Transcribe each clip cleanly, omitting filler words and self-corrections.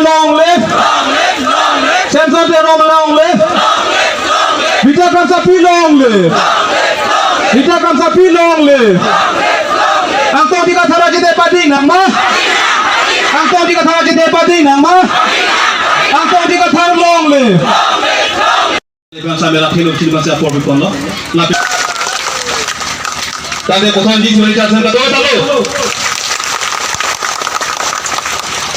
long live. Sensor Jerome long live. Vita Kamsapi long live. Vita Kamsapi long live. Angkong di kata lagi depading nang ma. Angkong di kata lagi depading nang ma. Angkong di kata long live. Bangsa merah hidup di bangsa Polri Kono. Tadi kosan di sini jangan kata tahu.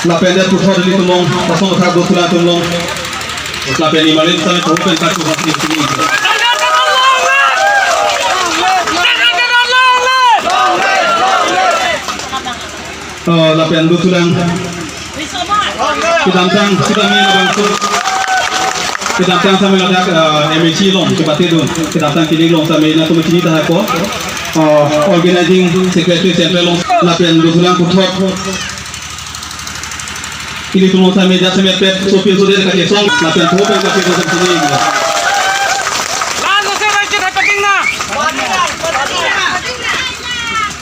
Lapenda putar di tumong, pasang utar dosulah tumong. Lapenda malin sampai tahu pentas kosan di sini. Lapenda dosulah. Kita tang kita bangsu. Kita tang sampai ladak MHC long cepat itu. Kita tang kini long sampai nak tu macam dah aku. Organizing Secretary Central long lapenda dosulah putar. Ini semua sampai dah sampai pet sopir sudah dekat song. Lapenda putar dekat song sini. Lalu saya baca kata kena.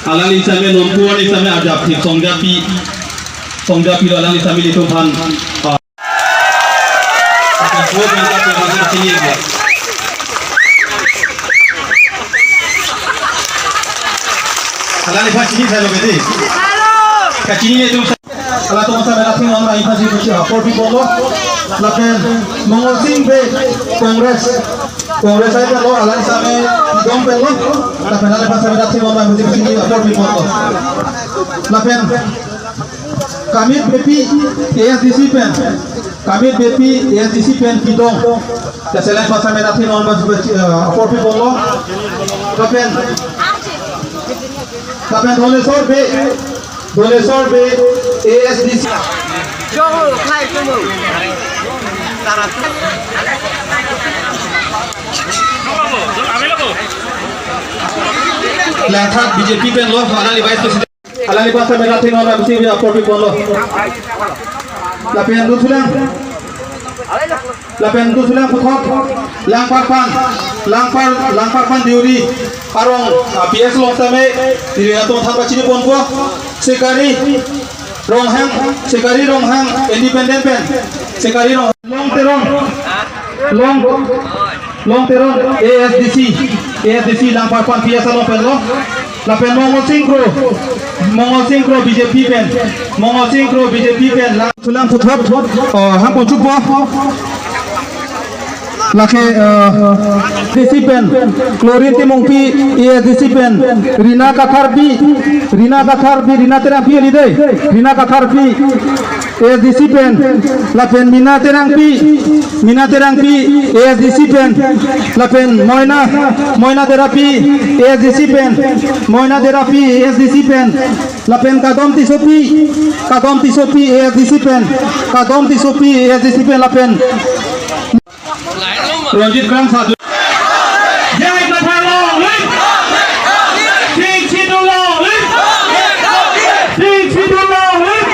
Alang ini sampai nomor ini sampai adaptif song japi alang ini sampai itu pan. Alang ini pas ini saya logi. Kacini itu. Kalau tu masa merah ting orang ini pasti Polri Kono. Lapen mengusung be Kongres saya lo alang sampai dom pelo. Lapen ada masa merah ting orang ini pasti Polri Kono. Lapen kami BP ASDC pen. Kami BP ASDC pen kidong. Selain masa merah ting orang pasti Polri Kono. Lapen Dolesor be ASDC. Jauh, kai temu. Tarat. Langthat BJP pen lo alali vice president. Alali bahasa merah ting orang mesti Polri Kono. Lapen dusulang puthok langpar pan diuri arong PS long sampai di atom thapa chini pon ko sekari ronghang independent pen sekari long terong ASDC langpar pan PS long pen lo lapen Mongol Singkro BJP pen sulang puthok ham pon chupo laki ASDC pen klorin timongpi ASDC pen Rina Katharbi Rina terangpi lidai Rina Katharbi ASDC pen lapen Mina terangpi ASDC pen lapen Moina terapi ASDC pen lapen Kadom Tisopi ASDC pen lapen Ranjit Kram Sadu. Jai Kathar long live. Sing Sidhu long live. Sing Sidhu long live.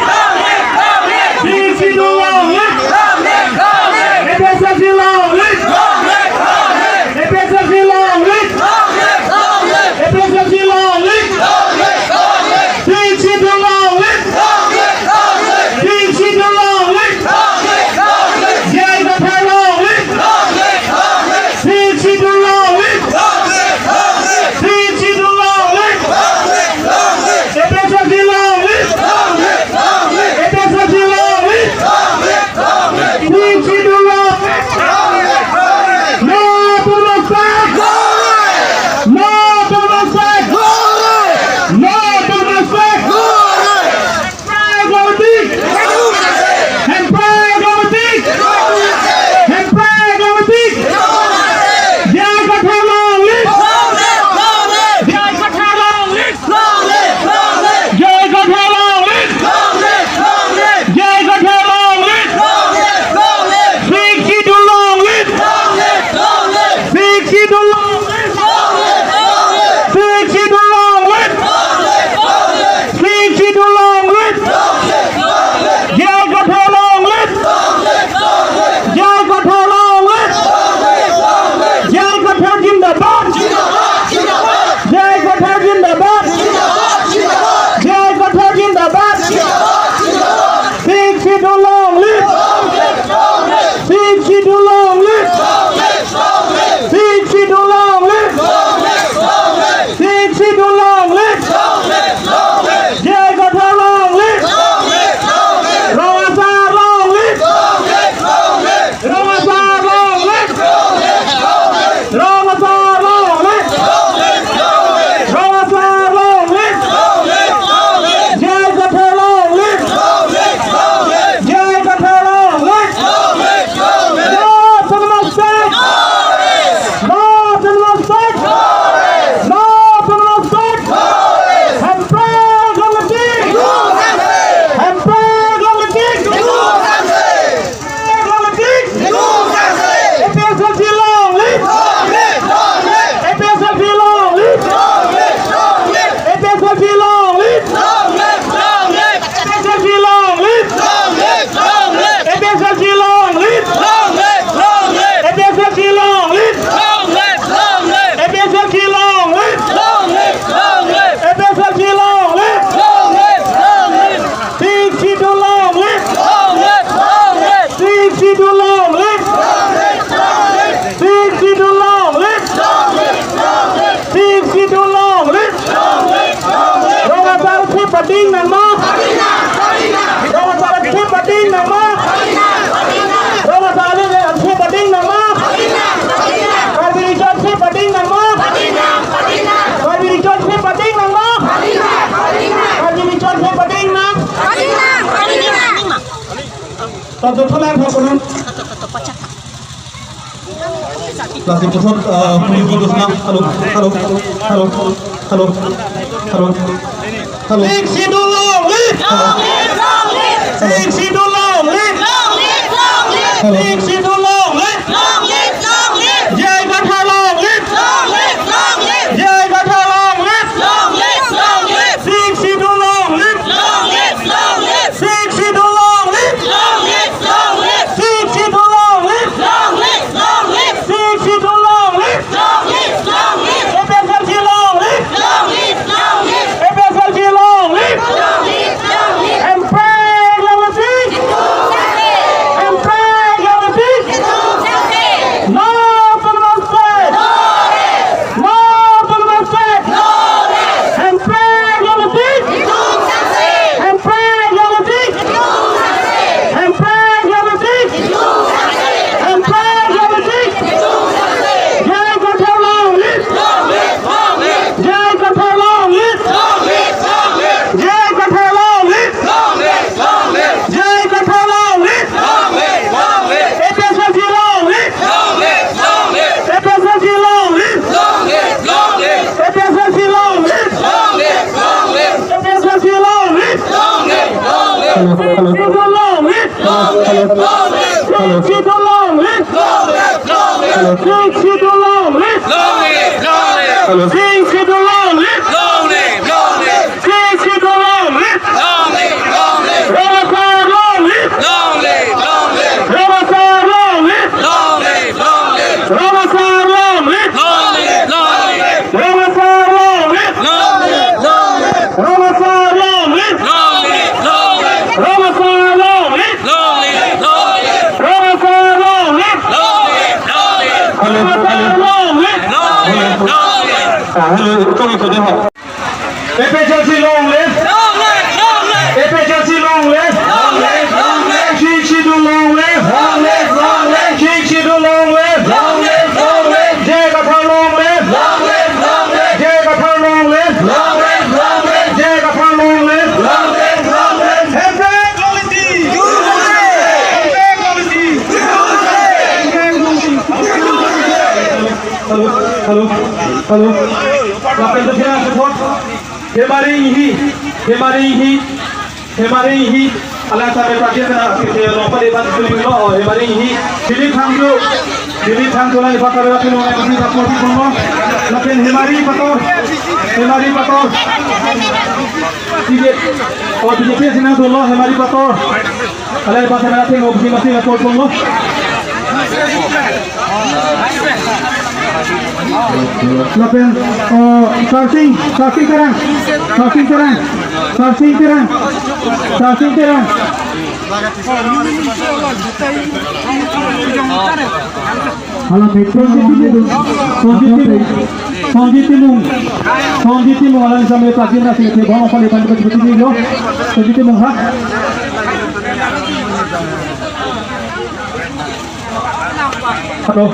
Sing Sidhu long live. Aphlc long live. Aphlc long live. Aphlc long live. Sing Sidhu long live. Sing Sidhu long live. Jai Kathar long live. Pading nama Roma Saratki Pading nama Roma Saratki Pading nama Karbiri Chotki Pading nama Karbiri Chotki Pading nama Karbiri Chotki Pading nama Tentu pulang pulang Lagi pusat putus nam halo Liksi dulu Liksi dulu Liksi dulu Jai Bathalong Jai Bathalong Liksi dulu Liksi dulu Efficiency long live. Efficiency long live. Chichidu long live. Chichidu long live. Jai Gathar long live. Jai Gathar long live. Jai Gathar long live. Hello. Lapin tersirat support. Hemari hi. Allah sampai pagi kena kita lupa depan tulis lo. Hemari hi. Pilih tangju lagi pakai lapin orang ini tak boleh pun. Lapin hemari pator. Tiket. Oh tiket sini dulu hemari pator. Allah pakai lapin orang masih lapor pun lo. Lapin charging terang. Alam betul Sonjiti mung alam sampai pagi nasi itu bawa kali pandu betul ni lo. Sonjiti mung ha. Hello.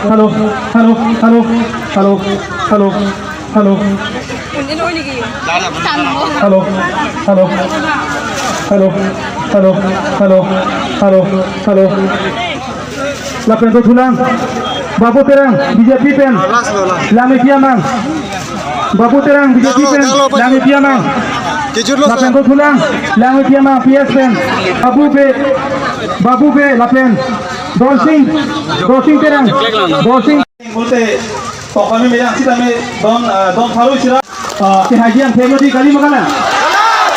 Lapin tu tulang. Babu terang BJP pen. Lami Amang. Babu terang BJP pen. Lami Amang. Lapin tu tulang. Lami Amang PS pen. Babu pe lapin. Dosing terang. Bolte तो कमी में यहाँ सीधा में दोन फारू चिरा के हाजियां फेमोदी कली मकाना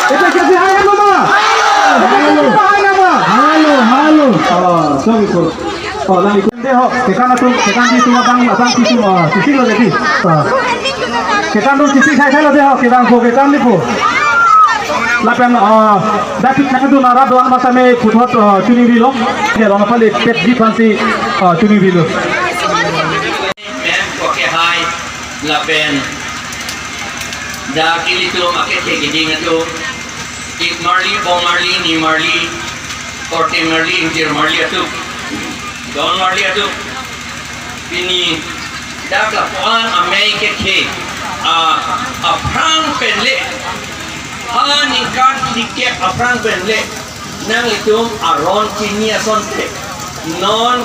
itu kasi hai mama halo so gitu lagi kunde ho sekarang di semua abang situ sisi lo jadi sekarang tu sisi saya lo deh kita angko kita ni po lapan dah kita tu nara doan masa me putot cuni bilo ya orang apa le pet di fancy cuni bilo lapen dah kili tu maket ke gini tu Big Marley, Bong Marley, Ni Marley, Korte Marley, Injir Marley atu, Don Marley atu. Ini dah lakukan Amerika ke, Aphrang penle, ningkat dikit Aphrang penle, nang itu aron Cini asonte, non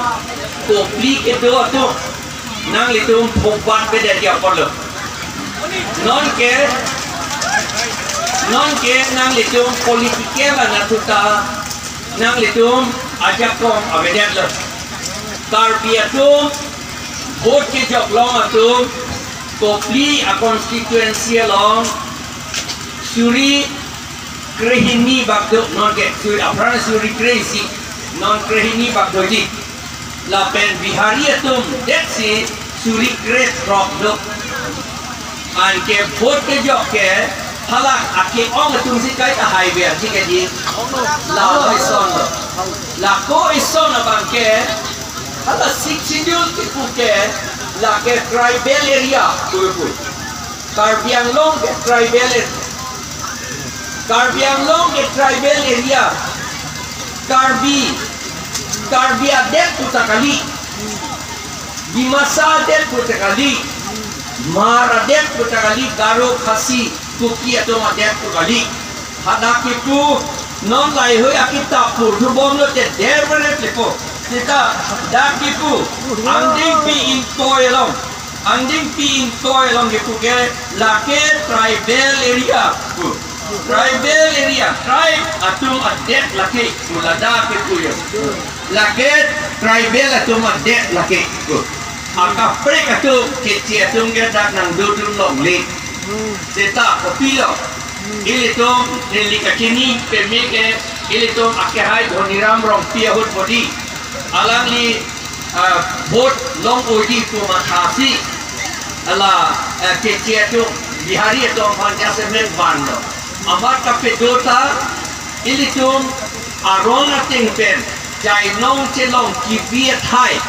Kopili itu atu, nang itu pembuat beda dia perlu, non ke nang itu politiknya lah natuta, nang itu ajak kong abedat lah, Kibiahut vote ke jok long atu Kopili a constituency long suri krehini bakdo non ke suri apran suri kresi non krehini bakdo ji la pen bihari atum detsi suri kres rock do an ke vote ke jok ke halak ake ong atum si kai ta highway ji ke ji la ison la ko ison abang ke hala siksidul tipuke la ke tribal area tuipul Kibiahut ke tribal area Kibiahut putakali Dimasa det putakali Maradet putakali Garo Khasi Tuki atau madet putakali hadak itu non lai hui akita pur bom lo te devre lepo kita dak itu anding pi in toilong itu ke lake tribal area tribe atum adet lake mulada itu ya lake tribal atum adet lake akaprek atum kecil atum ke dak nang dudun long le kita kopilo ilitum nilikakini pemike ilitum akehai dhoniram rong Kibiahut body alang li vote long odi tu mathasi ala kecil tu bihari tu amanya semen bando amat kapedota ilitum arona tingpen jai nong celong Kibiahut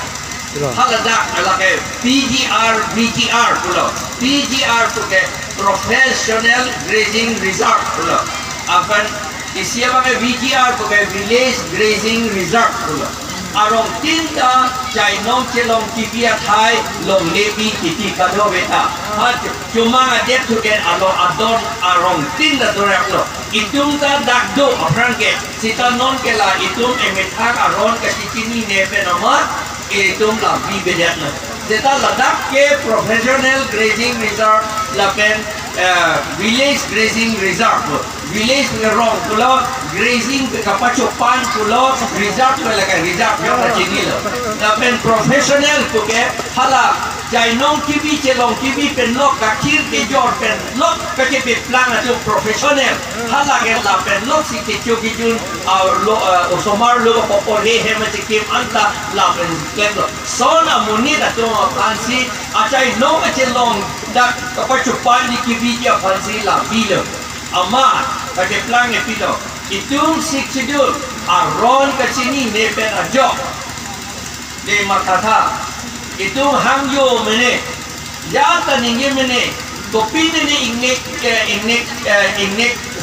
haladak ala ke VGR pulo VGR tu ke professional grazing reserve pulo akan isiapa ke VGR tu ke village grazing reserve pulo arong tinta jai nong celong Kibiahut long lebi kiti kado beta cuma adet tu ke adon arong tinta dorang lo itung ta dakdo apran ke sita non ke la itung emetak aron ke sini nepe nomor itung la bi bedat lo sita ladak ke professional grazing reserve lapen village grazing reserve village ngerong pulau grazing kapacopan pulau reserve lagi reserve yang macam lo lapen professional tu ke hala jai nong kibi celong kibi pen lok kakir ke jor pen lok kake pe plan atau professional hala ke lapen lok si ke jun osomar lo popole he macam kim anta lapen kendo sona muni atau fancy acai nong celong dak kapacopan di kibi dia fancy la bilo ama kake plan e pilo itung siksidul aron ke sini nepen ajo de matata itu hangyo mene jata ninge mene Kopili ni ingnek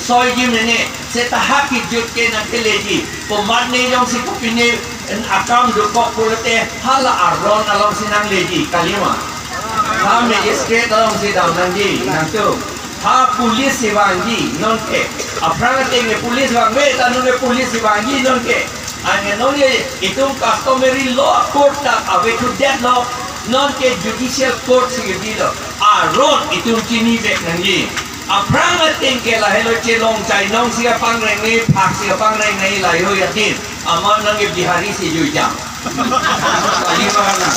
soy gi mene setahak jut ke na teleji pemarne jong si Kopili akam do kok pulte hala aron along sinang leji kalima ha magistrate along si dam nangi nantu ha pulis siwangi non ke apranga tenge pulis wangwe tanune pulis siwangi non ke Anenoye itu customary law court tak awe to death law non ke judicial court sigi lo aron itu cini bek nangi aprang ating ke la hello celong chai nong siga pangreng ni phak siga pangreng nei la yo yatin aman nangi bihari si jujam kali mana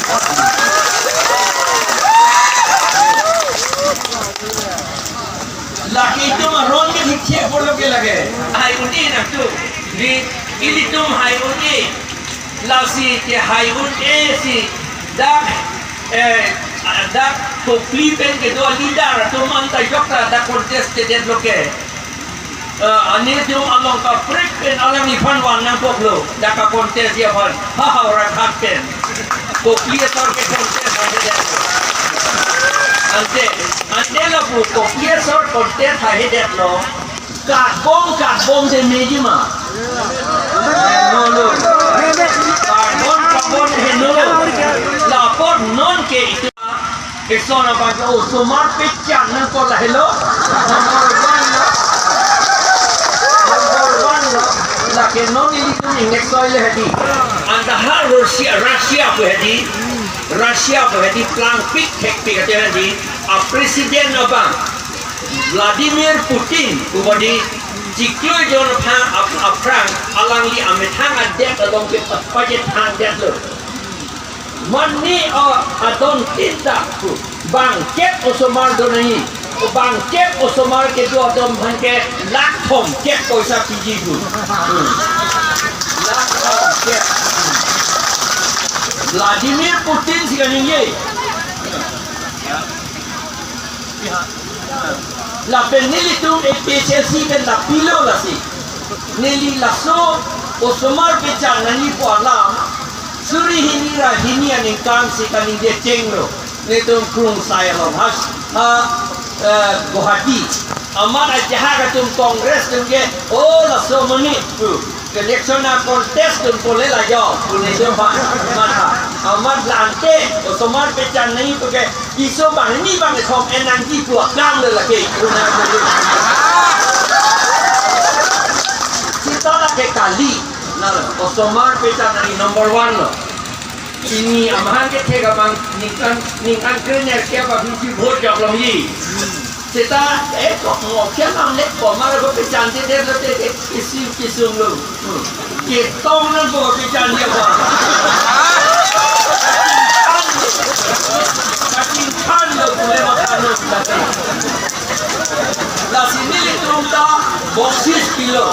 laki itu aron ke dikhe bolo ke lage ai undi nak tu di ini tum hai undi lasi ke hai undi si dak Kopili pen ke dua leader tu mantai jokta dak contest ke det loke ani tum along ka break pen alang ni fan wan nang poklo dak ka contest dia fan ha orang hat pen Kopili tor ke contest ante la pu Kopili tor contest ha det lo Kat bom de meji ma. No no. Kat bom he no. Lapor non ke itu. Kesona bagi sumar pecah nan ko la hello. La que non ini tu ingat soal hadi. Anda hal Rusia po hadi plan pik kata hadi. Presiden Amang Vladimir Putin ubadi jiklo jon phang aprang alang li amethang adek along ke pajet hang det lo. Mani adon tindak bang cep osomar donai bang cep osomar ke do adom hanke lak thom cep koisa piji bu lak thom cep Vladimir Putin sikan ye la penili tu Aphlc ben la pilo la si neli laso osomar pecah nani po alam suri hini aning kang si kaning de chengro netung krung saya lo has Guwahati amar ajaha katum kongres tum ke laso mani tu election na contest tum pole la jo netung ba mata amar lante osomar pecah nahi tu ke iso bang ni bang thom enang ki puak kang le la ke una kita la ke kali na osomar pecah nahi number 1 lo ini Amang ke thega bang ningkan kerja siapa biji vote jok lam yi kita kok ngok nam lek ko mar ko pecah de lo te isi kisung lo ke tong nan ko pecah dia ba kan lo boleh makan lo la sini litrum ta boksis kilo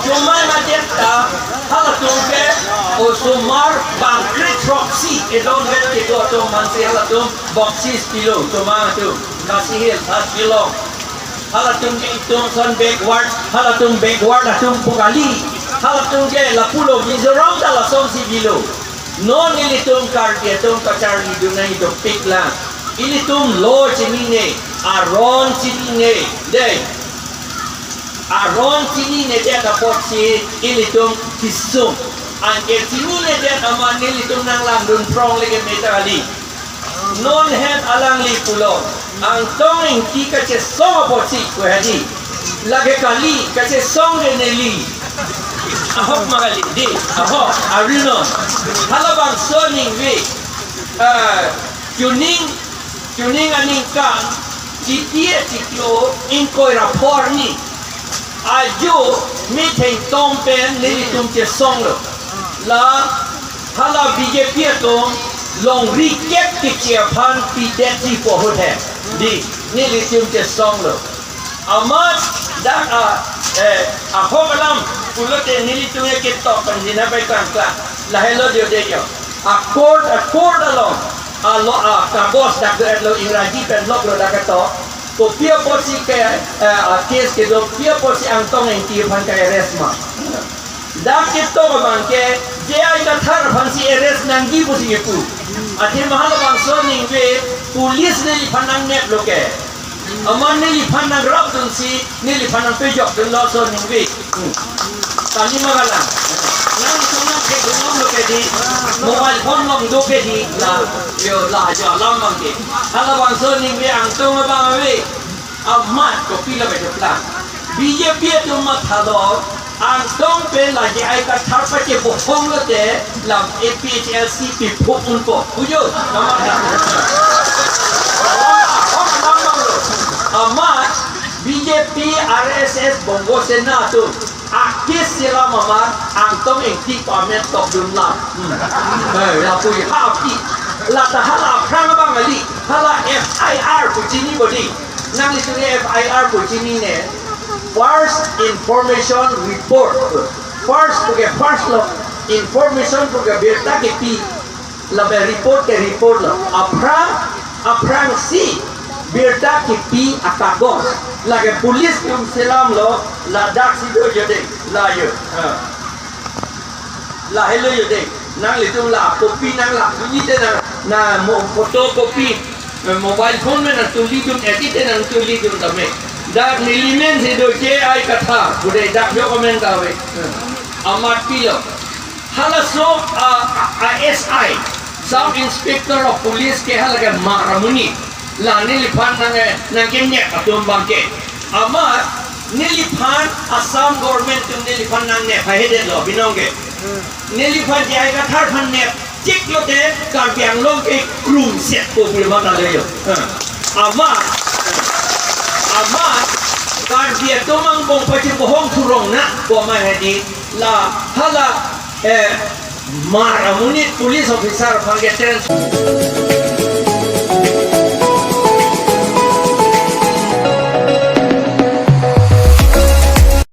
cuma macam ta hal tungke osomar bangkit proxy edon vet ke do to mansi hal tum boksis kilo cuma tu kasih hil kilo hal tungke itung son backward atum pukali hal tungke la pulo mizoram ta la som si kilo non ilitum kardia tum kacar idunai do pikla ilitum lo chinine aron chinine dei aron chinine dia dapat si ilitum kisum angke chinine dia aman ilitum nang landun prong lagi metali non head alang li pulo ang tong ki kace song aposi ko hadi lagi kali kace song geneli ahok magali di ahok arino halabang soning we tuning aning kan cikio inkoi rapor ni ajo meeting tompen nilitum che song lo la hala BJP tong long recap ke chiapan pi deti po hote di nilitum che song lo amat dak ahok alam ulote nilitum ke to pandina bai kan kla la hello dio dejo accord along kabos dak lo ingraji pen lok lo dak to ko pia posi ke case ke do pia posi angtong en ti pan ka resma dak ke to bang ke je ai ka thar pan si res nang gi posi ke pu ati mahal bang so ning we police ne li panang net lo ke aman ne li panang rap dun si ne li panang pe jok dun lo so ning we kali magalang nang sunang ke gunong lo ke di mobile phone long do ke di la yo la jo lam bang ke hala bang so ning we ang to bang we amat Kopili be plan BJP tu mat halo ang tong pe la je ai ka thar pa ke bo phong lo te la Aphlc pi phok un ko bujo amat BJP RSS bongo senato akis sila mama angtong engti pamet tok dumla la pui hapi la ta hala prang bang ali hala FIR pucini body nang itu FIR pucini ne first information report first lo information berita ke pi la report lo aprang si berita ke pi akagos lagi polis kum selam lo la dak sido jode la yo la hello jode nang litum la kopi nang la bunyi te na fotokopi mobile phone me na tuli dum edit te nang tuli dum tame dak milimen si do je ai kata budai dak yo komentar we amat pilo halaso ASI Sub Inspector of Police ke halaga maramuni la nilipan nang kenya atum bangke amat nilipan Assam government tum nilipan nang ne phahedet lo binongge nilipan je ai kata phan ne chik lo de kar biang long ke krum set po bulma na le yo amat kar dia tomang bong pachin bohong turong na bo ma hedi la hala maramuni police officer pangge